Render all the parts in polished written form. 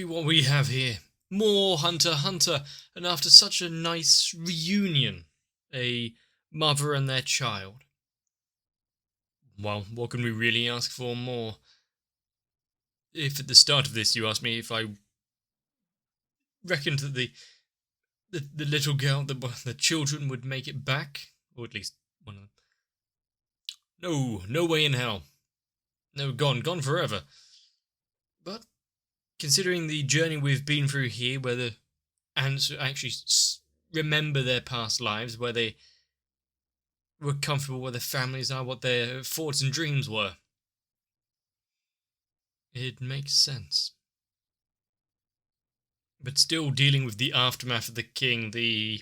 at what we have here. More Hunter x Hunter, and after such a nice reunion, a mother and their child. Well, what can we really ask for more? If at the start of this you asked me if I reckoned that the little girl, the children would make it back, or at least one of them. No way in hell. No, gone forever. But considering the journey we've been through here, where the ants actually remember their past lives, where they were comfortable, where their families are, what their thoughts and dreams were, it makes sense. But still dealing with the aftermath of the king, the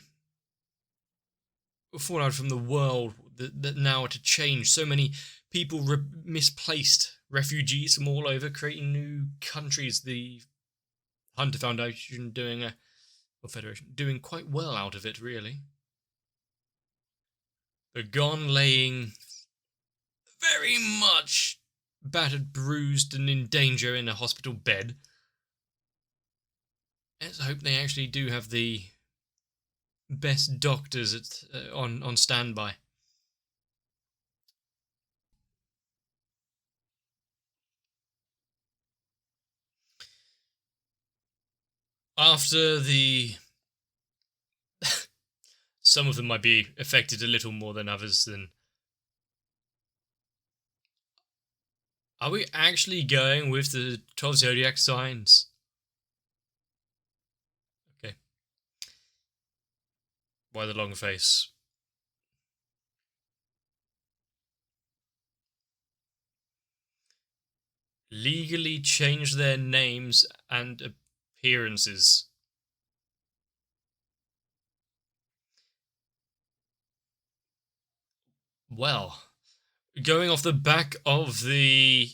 fallout from the world that now are to change. So many people misplaced, refugees from all over, creating new countries. The Hunter Foundation Federation doing quite well out of it, really. But gone laying very much battered, bruised, and in danger in a hospital bed. Let's hope they actually do have the best doctors on standby. After some of them might be affected a little more than others. Than are we actually going with the 12 zodiac signs? Okay. Why the long face? Legally change their names and appearances. Well, going off the back of the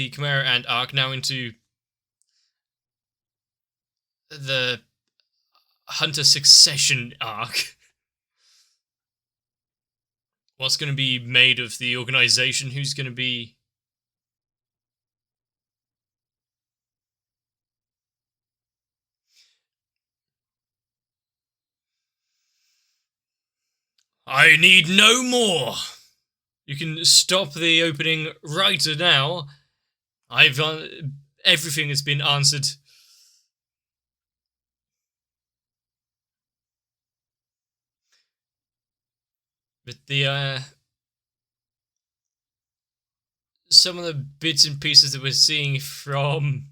Chimera Ant arc now into the Hunter Succession arc. What's going to be made of the organization? Who's going to be... I need no more! You can stop the opening right now. Everything has been answered. But some of the bits and pieces that we're seeing from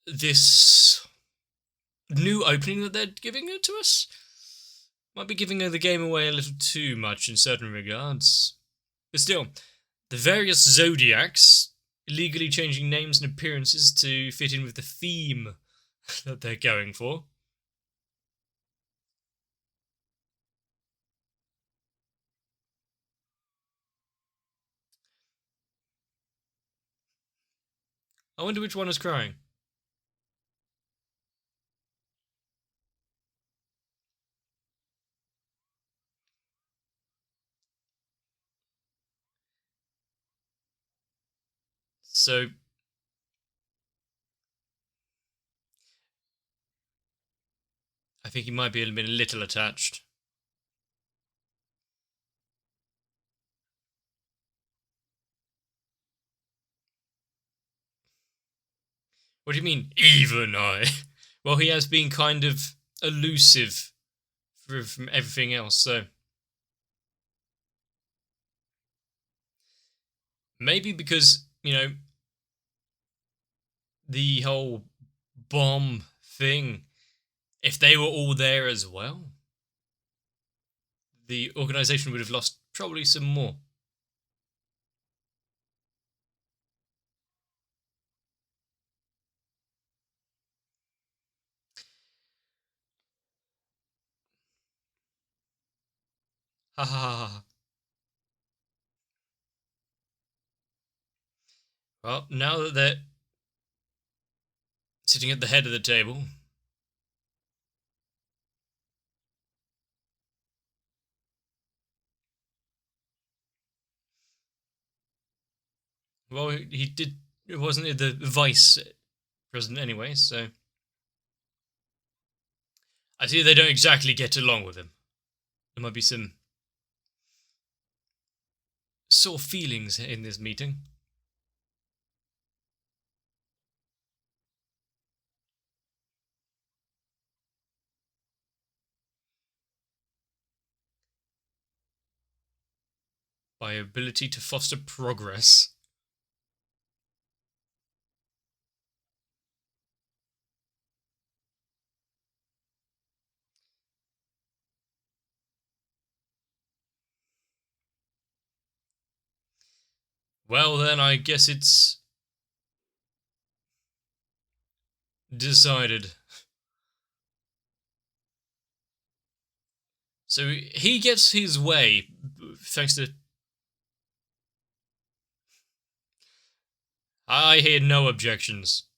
this new opening that they're giving it to us might be giving the game away a little too much in certain regards. But still, the various zodiacs legally changing names and appearances to fit in with the theme that they're going for. I wonder which one is crying. So, I think he might be a little attached. What do you mean, even I? Well, he has been kind of elusive from everything else, so... Maybe because, the whole bomb thing, if they were all there as well, the organization would have lost probably some more. Ha ha ha ha. Well, now that they're sitting at the head of the table, Well, he did. It wasn't the vice president anyway, so I see they don't exactly get along with him. There might be some sore feelings in this meeting. By ability to foster progress. Well, then I guess it's decided. So he gets his way thanks to. I hear no objections.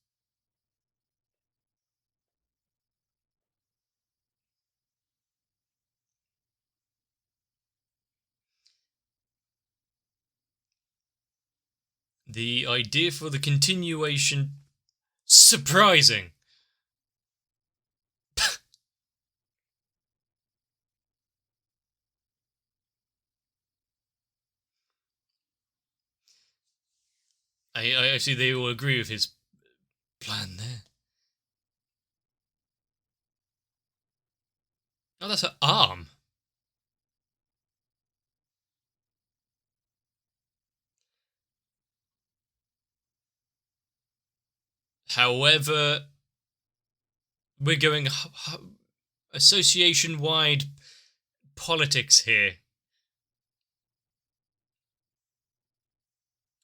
The idea for the continuation. Surprising. I see they all agree with his plan there. Oh, that's her arm. However, we're going association-wide politics here.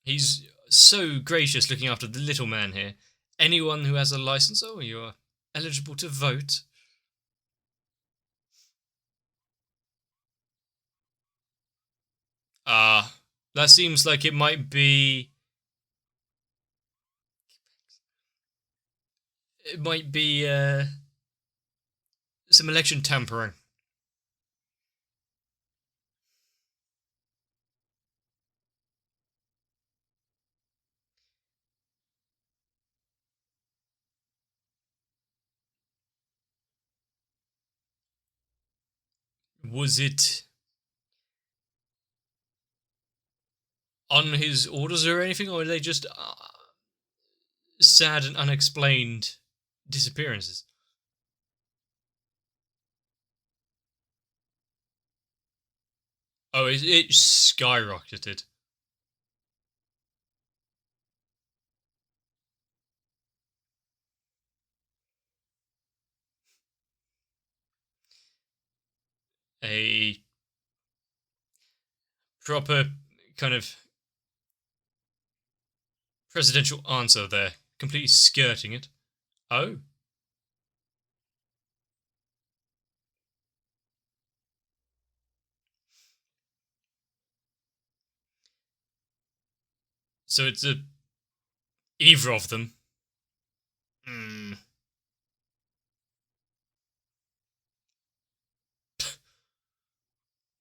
He's so gracious looking after the little man here. Anyone who has a license, oh, you're eligible to vote. That seems like it might be. It might be some election tampering. Was it on his orders or anything, or are they just sad and unexplained disappearances? Oh, it skyrocketed. A proper kind of presidential answer there, completely skirting it. Oh. So it's either of them. Hmm.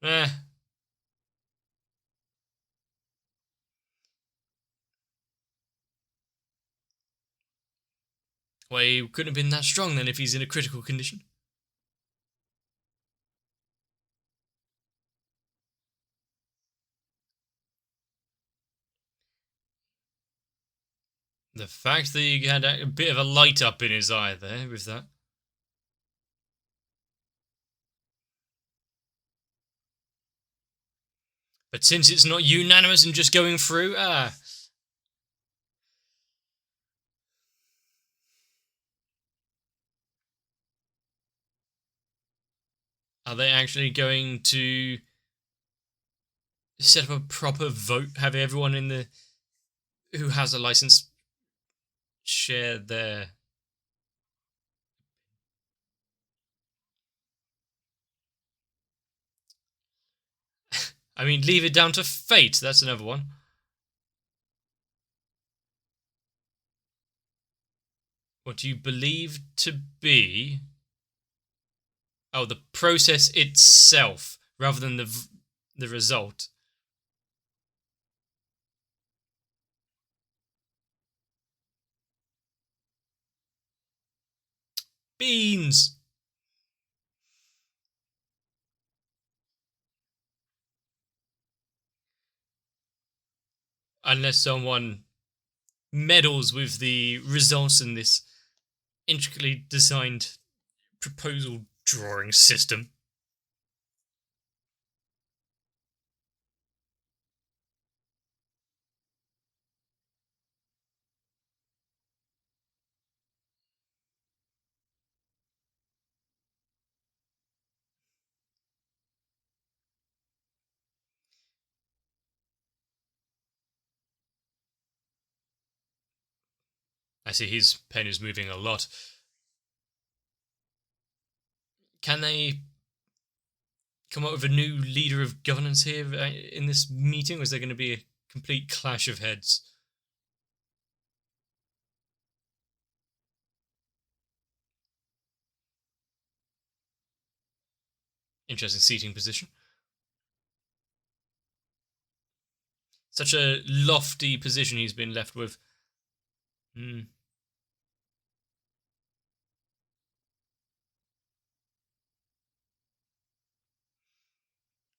Eh. Well, he couldn't have been that strong then if he's in a critical condition. The fact that he had a bit of a light up in his eye there with that. But since it's not unanimous and just going through, Are they actually going to set up a proper vote, have everyone in the who has a license share their. I mean, leave it down to fate. That's another one. What you believe to be. Oh, the process itself rather than the result. Beans! Unless someone meddles with the results in this intricately designed proposal drawing system. I see his pen is moving a lot. Can they come up with a new leader of governance here in this meeting, or is there going to be a complete clash of heads? Interesting seating position. Such a lofty position he's been left with.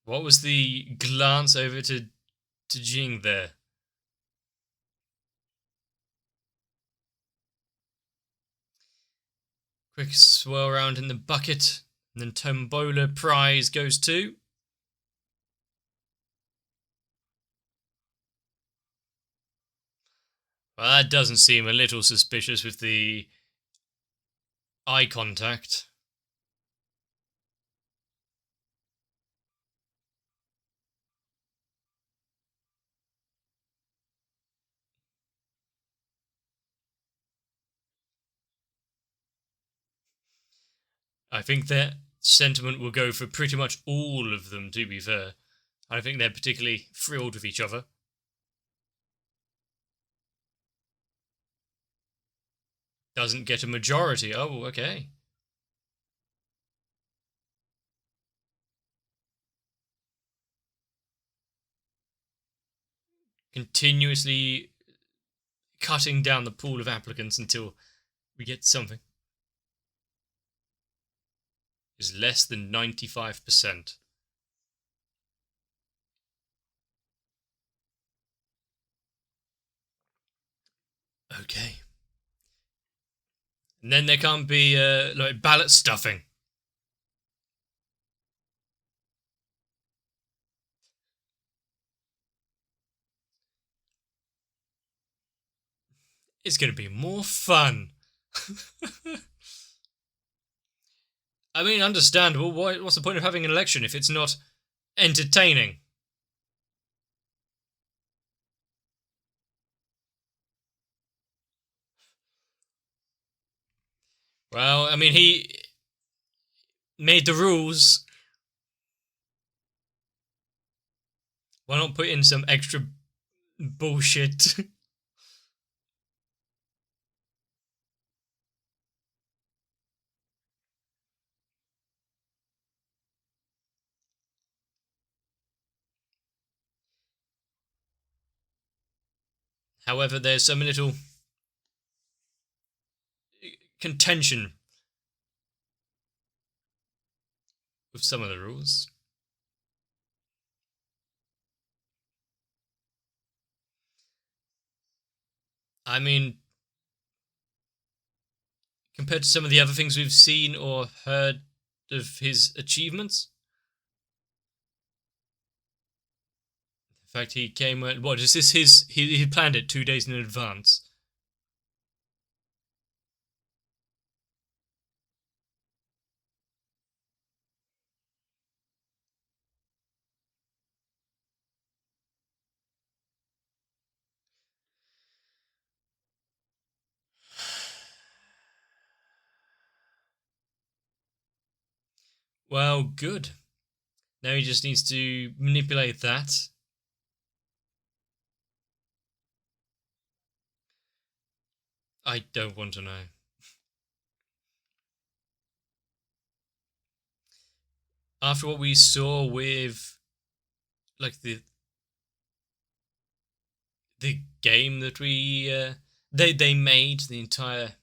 What was the glance over to Jing there? Quick swirl around in the bucket, and then Tombola prize goes to. Well, that doesn't seem a little suspicious with the eye contact. I think that sentiment will go for pretty much all of them, to be fair. I don't think they're particularly thrilled with each other. Doesn't get a majority. Oh, okay. Continuously cutting down the pool of applicants until we get something. Is less than 95%. Okay. And then there can't be like ballot stuffing. It's going to be more fun. I mean, understandable. What's the point of having an election if it's not entertaining? Well, I mean, he made the rules. Why not put in some extra bullshit? However, there's some little contention with some of the rules. I mean, compared to some of the other things we've seen or heard of his achievements. In fact, he came. What is this? He planned it 2 days in advance. Well, good. Now he just needs to manipulate that. I don't want to know. After what we saw with, like, the game that they made, the entire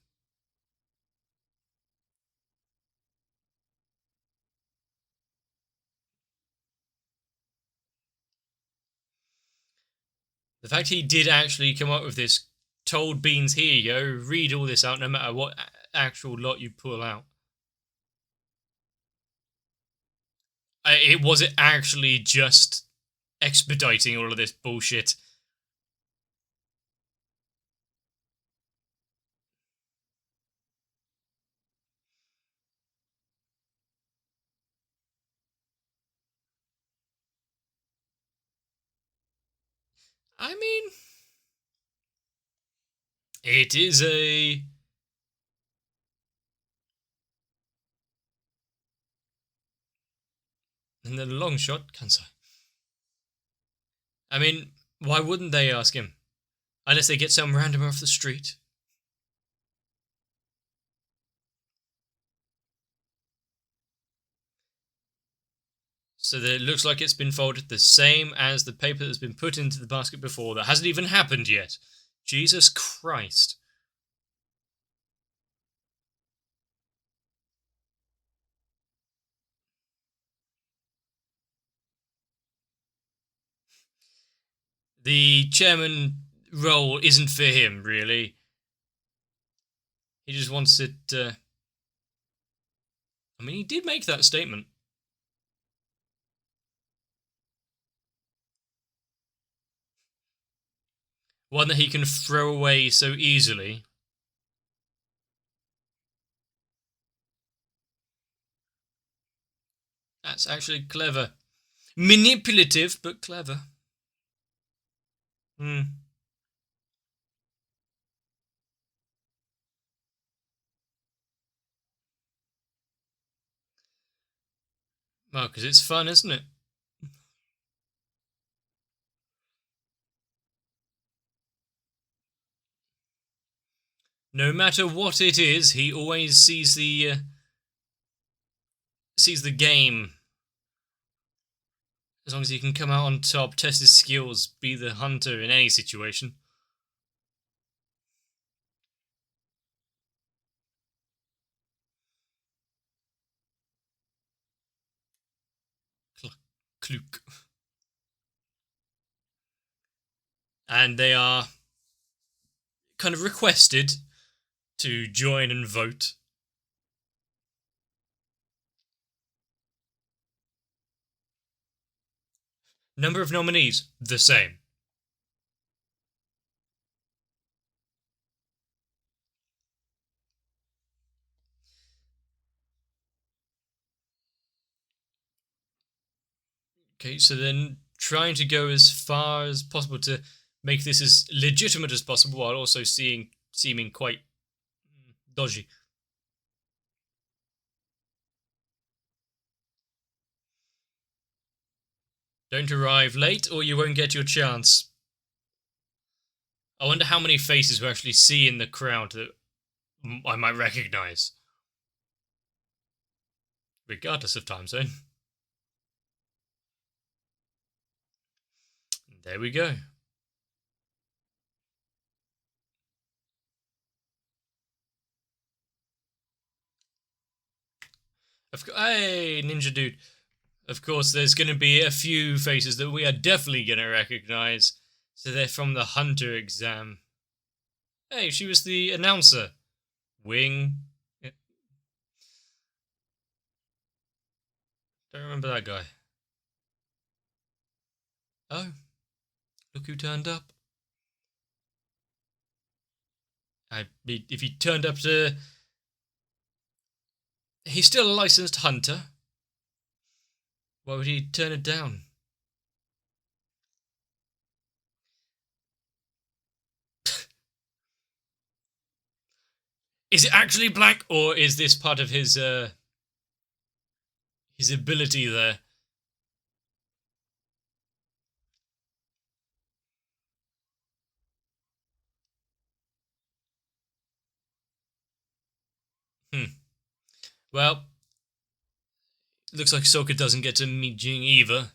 The fact he did actually come up with this, told Beans, here you go, read all this out no matter what actual lot you pull out. Was it actually just expediting all of this bullshit? I mean, it is a... And then a long shot, Kansai. I mean, why wouldn't they ask him? Unless they get some random off the street. So that it looks like it's been folded the same as the paper that's been put into the basket before. That hasn't even happened yet. Jesus Christ. The chairman role isn't for him, really. He just wants it... I mean, he did make that statement. One that he can throw away so easily. That's actually clever. Manipulative, but clever. Well, because it's fun, isn't it? No matter what it is, he always sees the game. As long as he can come out on top, test his skills, be the hunter in any situation. Kluk. And they are kind of requested to join and vote. Number of nominees, the same. Okay, so then trying to go as far as possible to make this as legitimate as possible while also seeming quite dodgy. Don't arrive late or you won't get your chance. I wonder how many faces we actually see in the crowd that I might recognise. Regardless of time zone. There we go. Hey, Ninja Dude. Of course, there's going to be a few faces that we are definitely going to recognise. So they're from the Hunter exam. Hey, she was the announcer. Wing. Yeah. Don't remember that guy. Oh, look who turned up. If he turned up to... He's still a licensed hunter. Why would he turn it down? Is it actually black, or is this part of his ability there? Well, looks like Sokka doesn't get to meet Jing either.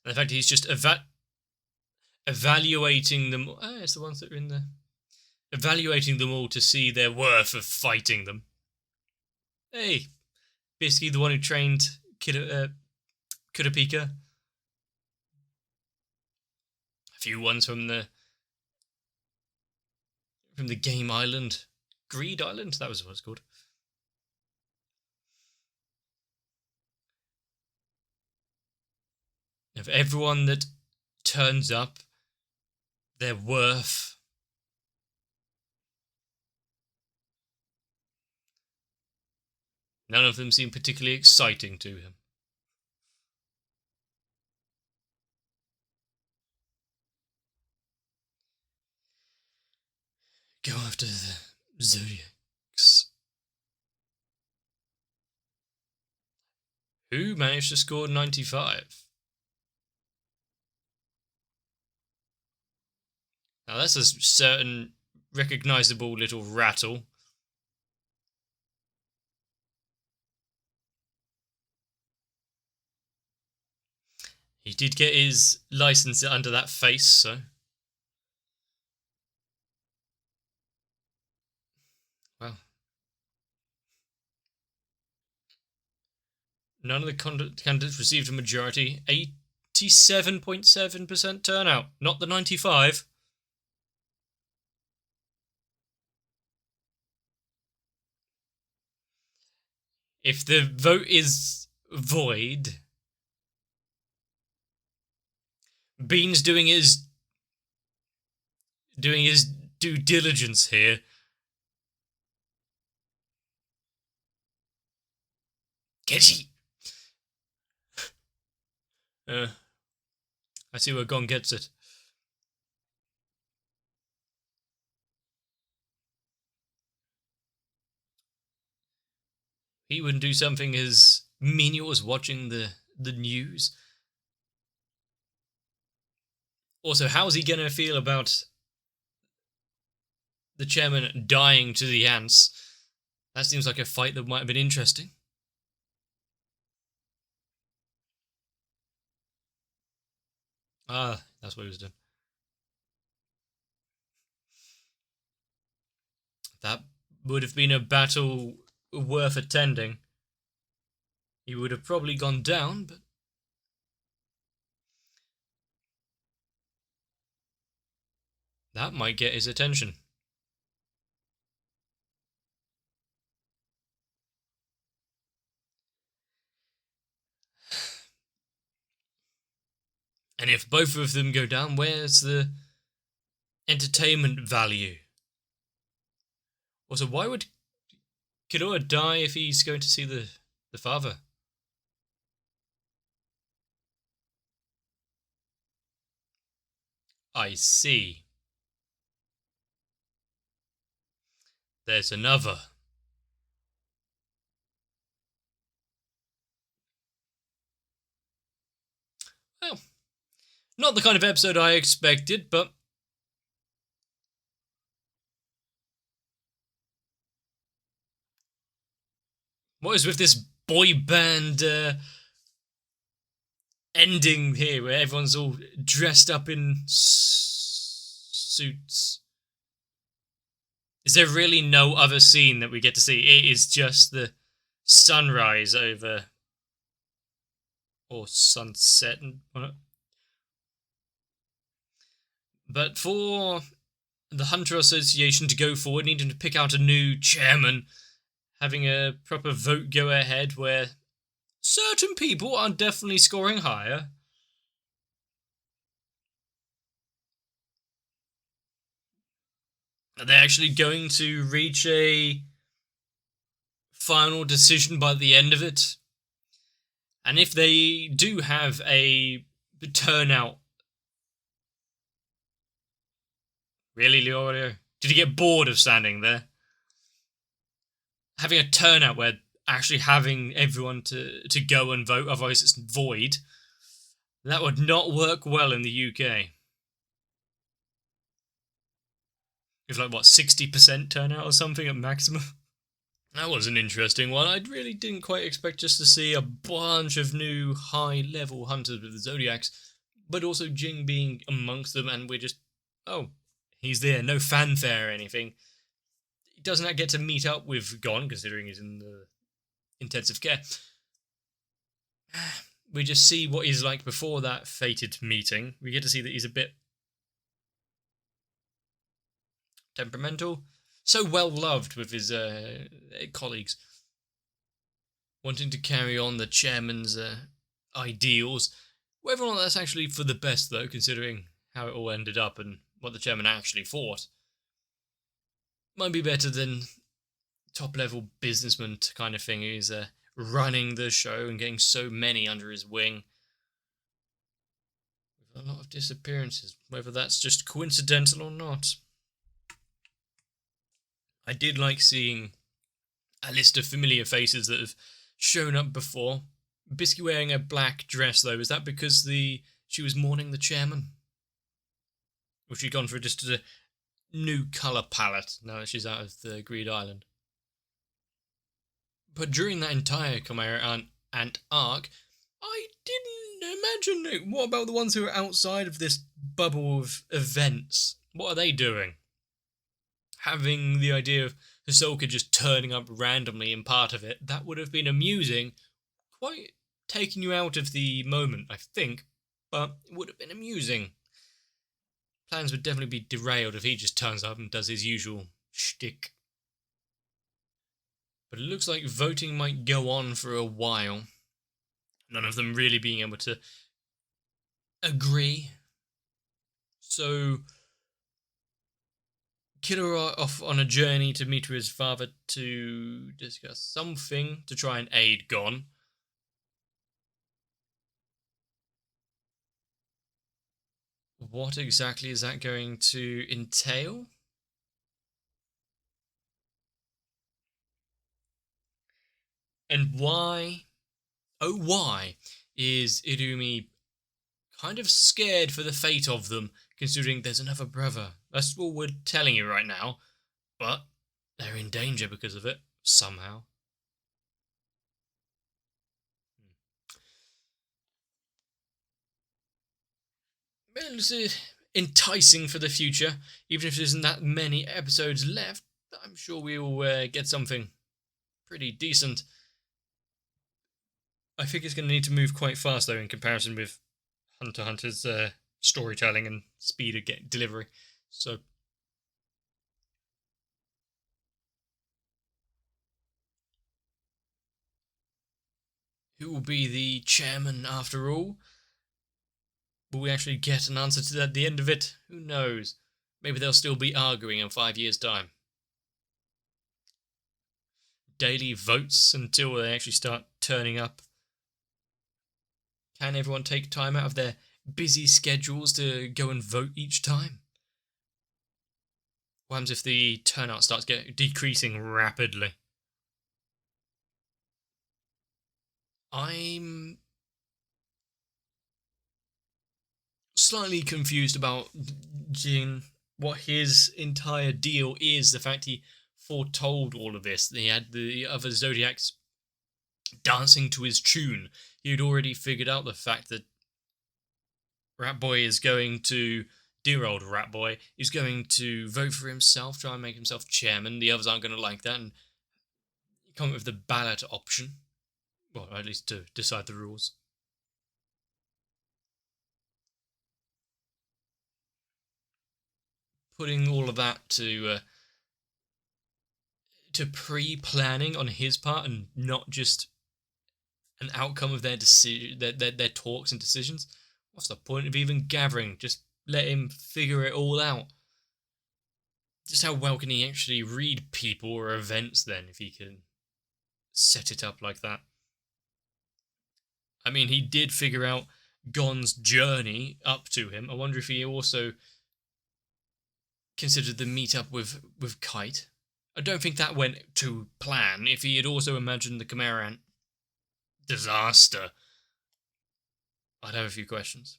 And the fact he's just evaluating them. It's the ones that are in there. Evaluating them all to see their worth of fighting them. Hey, basically the one who trained Kurapika. few ones from the game island. Greed Island? That was what it's called. Of everyone that turns up, their worth. None of them seem particularly exciting to him. Go after the Zodiacs. Who managed to score 95? Now that's a certain recognisable little rattle. He did get his license under that face, so... Well... None of the candidates received a majority. 87.7% turnout, not the 95. If the vote is void, Bean's doing his due diligence here. Get I see where Gon gets it. He wouldn't do something as menial as watching the news. Also, how's he gonna feel about the chairman dying to the ants? That seems like a fight that might have been interesting. Ah, that's what he was doing. That would have been a battle worth attending. He would have probably gone down, but... that might get his attention. And if both of them go down, where's the entertainment value? Also, why would Killua die if he's going to see the father? I see. There's another. Well, not the kind of episode I expected, but... what is with this boy band ending here, where everyone's all dressed up in suits? Is there really no other scene that we get to see? It is just the sunrise over... or sunset. But for the Hunter Association to go forward, needing to pick out a new chairman, having a proper vote go ahead where certain people are definitely scoring higher. Are they actually going to reach a final decision by the end of it? And if they do have a turnout... really, Leorio? Did you get bored of standing there? Having a turnout where actually having everyone to go and vote, otherwise it's void, that would not work well in the UK. If like, what, 60% turnout or something at maximum? That was an interesting one. I really didn't quite expect just to see a bunch of new high-level hunters with the Zodiacs, but also Jing being amongst them, and we're just, oh, he's there, no fanfare or anything. He doesn't get to meet up with Gon, considering he's in the intensive care. We just see what he's like before that fated meeting. We get to see that he's a bit temperamental, so well loved with his colleagues, wanting to carry on the chairman's ideals. Whether or not that's actually for the best, though, considering how it all ended up and what the chairman actually thought, might be better than top-level businessman kind of thing who's running the show and getting so many under his wing. With a lot of disappearances, whether that's just coincidental or not. I did like seeing a list of familiar faces that have shown up before. Bisky wearing a black dress, though, is that because she was mourning the chairman? Or she'd gone for just a new colour palette now that she's out of the Greed Island? But during that entire Chimera Ant arc, I didn't imagine it. What about the ones who are outside of this bubble of events? What are they doing? Having the idea of Hisoka just turning up randomly in part of it, that would have been amusing. Quite taking you out of the moment, I think, but it would have been amusing. Plans would definitely be derailed if he just turns up and does his usual shtick. But it looks like voting might go on for a while. None of them really being able to agree. So Killer off on a journey to meet with his father to discuss something to try and aid Gon. What exactly is that going to entail? And why, oh why, is Irumi kind of scared for the fate of them, considering there's another brother? That's what we're telling you right now, but they're in danger because of it, somehow. Well, it's enticing for the future, even if there isn't that many episodes left. I'm sure we will get something pretty decent. I think it's going to need to move quite fast, though, in comparison with Hunter x Hunter's storytelling and speed of delivery. So, who will be the chairman after all? Will we actually get an answer to that at the end of it? Who knows? Maybe they'll still be arguing in 5 years' time. Daily votes until they actually start turning up. Can everyone take time out of their busy schedules to go and vote each time? What happens if the turnout starts decreasing rapidly? I'm slightly confused about Jin, what his entire deal is. The fact he foretold all of this. He had the other Zodiacs dancing to his tune. He had already figured out the fact that Ratboy is going to, dear old Ratboy, is going to vote for himself, try and make himself chairman. The others aren't going to like that, and come up with the ballot option. Well, at least to decide the rules. Putting all of that to pre-planning on his part and not just an outcome of their decision, their talks and decisions. What's the point of even gathering? Just let him figure it all out. Just how well can he actually read people or events then if he can set it up like that? I mean, he did figure out Gon's journey up to him. I wonder if he also considered the meetup with Kite. I don't think that went to plan. If he had also imagined the Chimera Ant disaster, I'd have a few questions.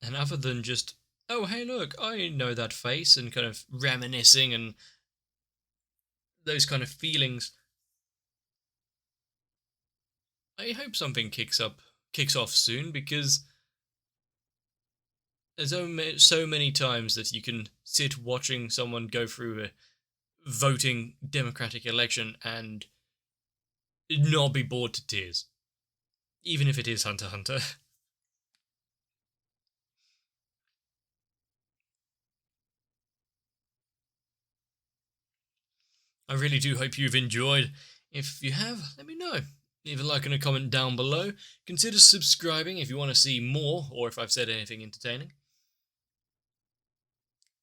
And other than just, oh, hey, look, I know that face, and kind of reminiscing and those kind of feelings, I hope something kicks off soon, because there's so many times that you can sit watching someone go through a voting democratic election and not be bored to tears, even if it is Hunter x Hunter. I really do hope you've enjoyed. If you have, let me know. Leave a like and a comment down below. Consider subscribing if you want to see more, or if I've said anything entertaining.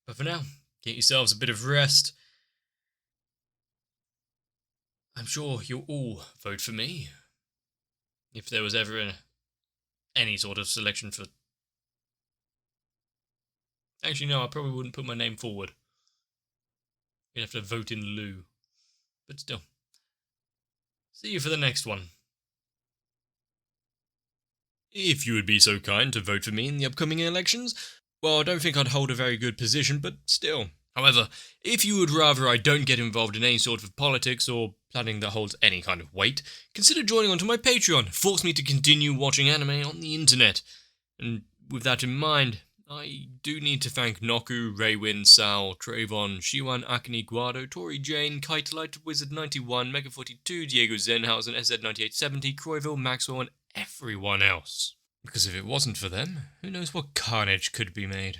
But for now, get yourselves a bit of rest. I'm sure you'll all vote for me. If there was ever any sort of selection for... Actually, no, I probably wouldn't put my name forward. You'd have to vote in lieu. But still. See you for the next one. If you would be so kind to vote for me in the upcoming elections, well, I don't think I'd hold a very good position, but still. However, if you would rather I don't get involved in any sort of politics or planning that holds any kind of weight, consider joining onto my Patreon. Force me to continue watching anime on the internet. And with that in mind, I do need to thank Noku, Raywin, Sal, Trayvon, Shiwan, Akane, Guado, Tori Jane, Kite Wizard 91, Mega 42, Diego Zenhausen, SZ 9870, Croyville, Maxwell, and everyone else. Because if it wasn't for them, who knows what carnage could be made.